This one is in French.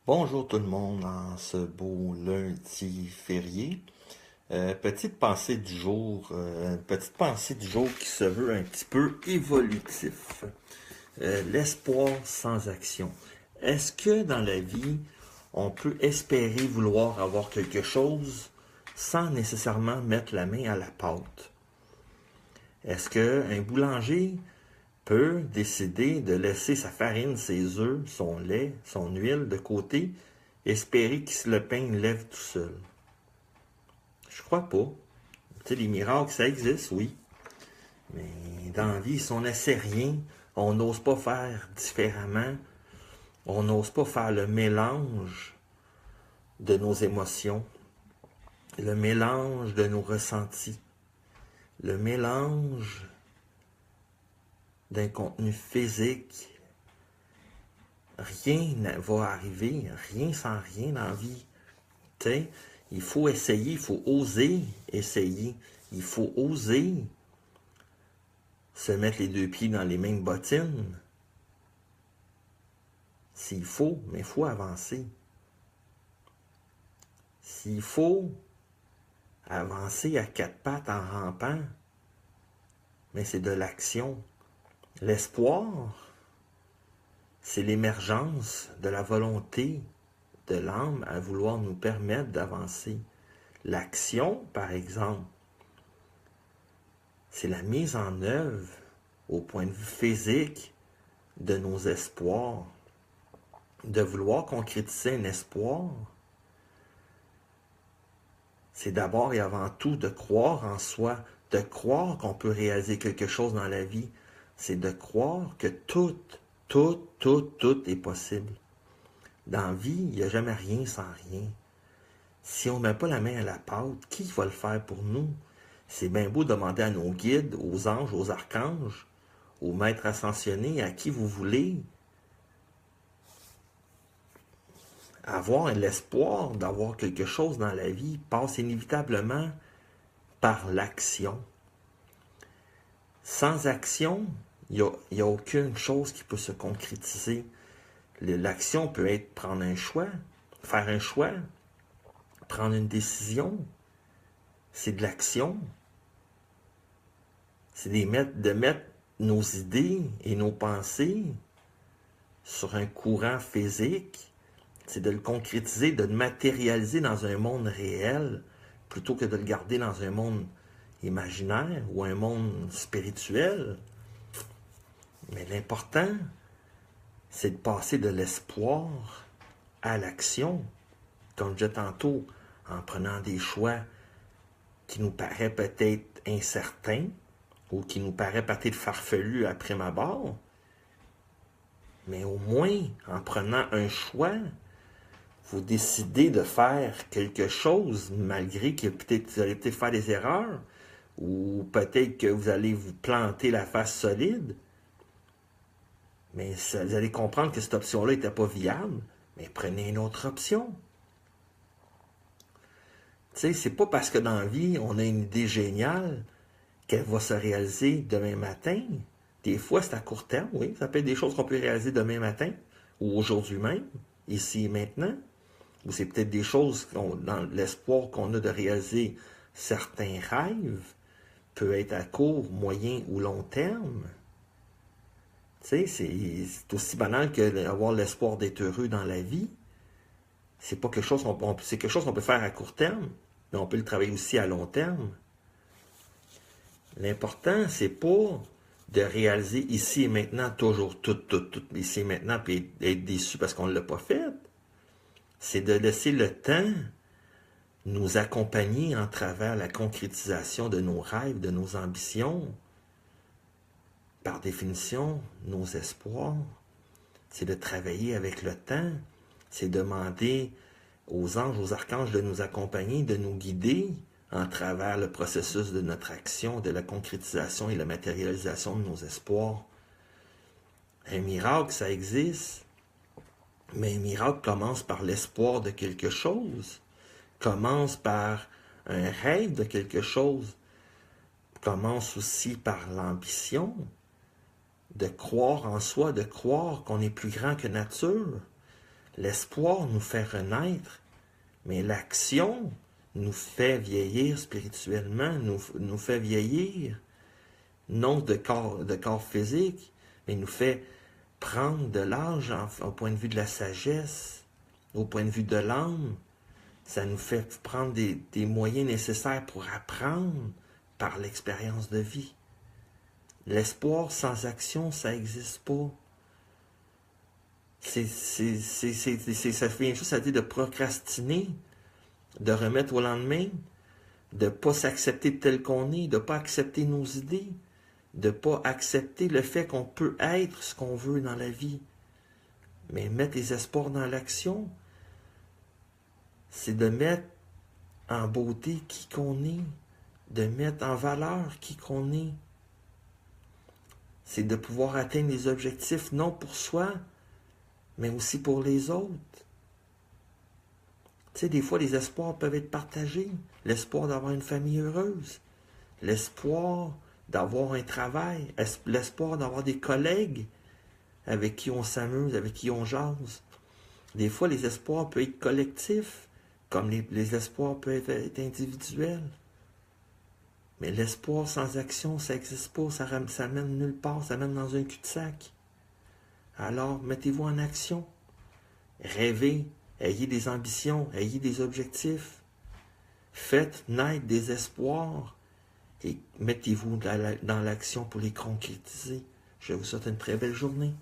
Bonjour tout le monde en ce beau lundi férié. Petite pensée du jour qui se veut un petit peu évolutif. L'espoir sans action. Est-ce que dans la vie, on peut espérer vouloir avoir quelque chose sans nécessairement mettre la main à la pâte? Est-ce qu'un boulanger peut décider de laisser sa farine, ses œufs, son lait, son huile de côté, espérer que le pain lève tout seul? Je crois pas. Tu sais, les miracles, ça existe, oui. Mais dans la vie, si on n'essaie rien, on n'ose pas faire différemment, on n'ose pas faire le mélange de nos émotions, le mélange de nos ressentis, le mélange d'un contenu physique. Rien ne va arriver, rien sans rien dans la vie. Tu sais, il faut essayer, il faut oser essayer, il faut oser se mettre les deux pieds dans les mêmes bottines. S'il faut, mais il faut avancer. S'il faut avancer à quatre pattes en rampant, mais c'est de l'action. L'espoir, c'est l'émergence de la volonté de l'âme à vouloir nous permettre d'avancer. L'action, par exemple, c'est la mise en œuvre au point de vue physique de nos espoirs. De vouloir concrétiser un espoir, c'est d'abord et avant tout de croire en soi, de croire qu'on peut réaliser quelque chose dans la vie. C'est de croire que tout est possible. Dans la vie, il n'y a jamais rien sans rien. Si on ne met pas la main à la pâte, qui va le faire pour nous? C'est bien beau demander à nos guides, aux anges, aux archanges, aux maîtres ascensionnés, à qui vous voulez. Avoir l'espoir d'avoir quelque chose dans la vie passe inévitablement par l'action. Sans action, il n'y a aucune chose qui peut se concrétiser. L'action peut être prendre un choix, faire un choix, prendre une décision. C'est de l'action. C'est de mettre nos idées et nos pensées sur un courant physique. C'est de le concrétiser, de le matérialiser dans un monde réel, plutôt que de le garder dans un monde imaginaire ou un monde spirituel. Mais l'important, c'est de passer de l'espoir à l'action, comme je disais tantôt, en prenant des choix qui nous paraissent peut-être incertains ou qui nous paraissent peut-être farfelus à prime abord. Mais au moins, en prenant un choix, vous décidez de faire quelque chose, malgré que peut-être vous allez peut-être faire des erreurs, ou peut-être que vous allez vous planter la face solide, mais vous allez comprendre que cette option-là n'était pas viable, mais prenez une autre option. Tu sais, c'est pas parce que dans la vie, on a une idée géniale qu'elle va se réaliser demain matin. Des fois, c'est à court terme, oui, ça peut être des choses qu'on peut réaliser demain matin, ou aujourd'hui même, ici et maintenant. Ou c'est peut-être des choses dans l'espoir qu'on a de réaliser certains rêves, peut être à court, moyen ou long terme. Tu sais, c'est aussi banal que d'avoir l'espoir d'être heureux dans la vie. C'est pas quelque chose c'est quelque chose qu'on peut faire à court terme, mais on peut le travailler aussi à long terme. L'important, c'est pas de réaliser ici et maintenant toujours tout, ici et maintenant, puis être déçu parce qu'on ne l'a pas fait. C'est de laisser le temps nous accompagner en travers la concrétisation de nos rêves, de nos ambitions. Par définition, nos espoirs. C'est de travailler avec le temps. C'est demander aux anges, aux archanges de nous accompagner, de nous guider en travers le processus de notre action, de la concrétisation et la matérialisation de nos espoirs. Un miracle, ça existe. Mais un miracle commence par l'espoir de quelque chose, commence par un rêve de quelque chose, commence aussi par l'ambition de croire en soi, de croire qu'on est plus grand que nature. L'espoir nous fait renaître, mais l'action nous fait vieillir spirituellement, nous fait vieillir, non de corps physique, mais nous fait prendre de l'âge au point de vue de la sagesse, au point de vue de l'âme. Ça nous fait prendre des moyens nécessaires pour apprendre par l'expérience de vie. L'espoir sans action, ça n'existe pas. Ça vient juste à dire de procrastiner, de remettre au lendemain, de ne pas s'accepter tel qu'on est, de ne pas accepter nos idées, de ne pas accepter le fait qu'on peut être ce qu'on veut dans la vie. Mais mettre les espoirs dans l'action, c'est de mettre en beauté qui qu'on est, de mettre en valeur qui qu'on est. C'est de pouvoir atteindre les objectifs, non pour soi, mais aussi pour les autres. Tu sais, des fois, les espoirs peuvent être partagés. L'espoir d'avoir une famille heureuse, l'espoir d'avoir un travail, l'espoir d'avoir des collègues avec qui on s'amuse, avec qui on jase. Des fois, les espoirs peuvent être collectifs, comme les espoirs peuvent être individuels. Mais l'espoir sans action, ça n'existe pas, ça mène nulle part, ça mène dans un cul-de-sac. Alors, mettez-vous en action. Rêvez, ayez des ambitions, ayez des objectifs. Faites naître des espoirs et mettez-vous dans l'action pour les concrétiser. Je vous souhaite une très belle journée.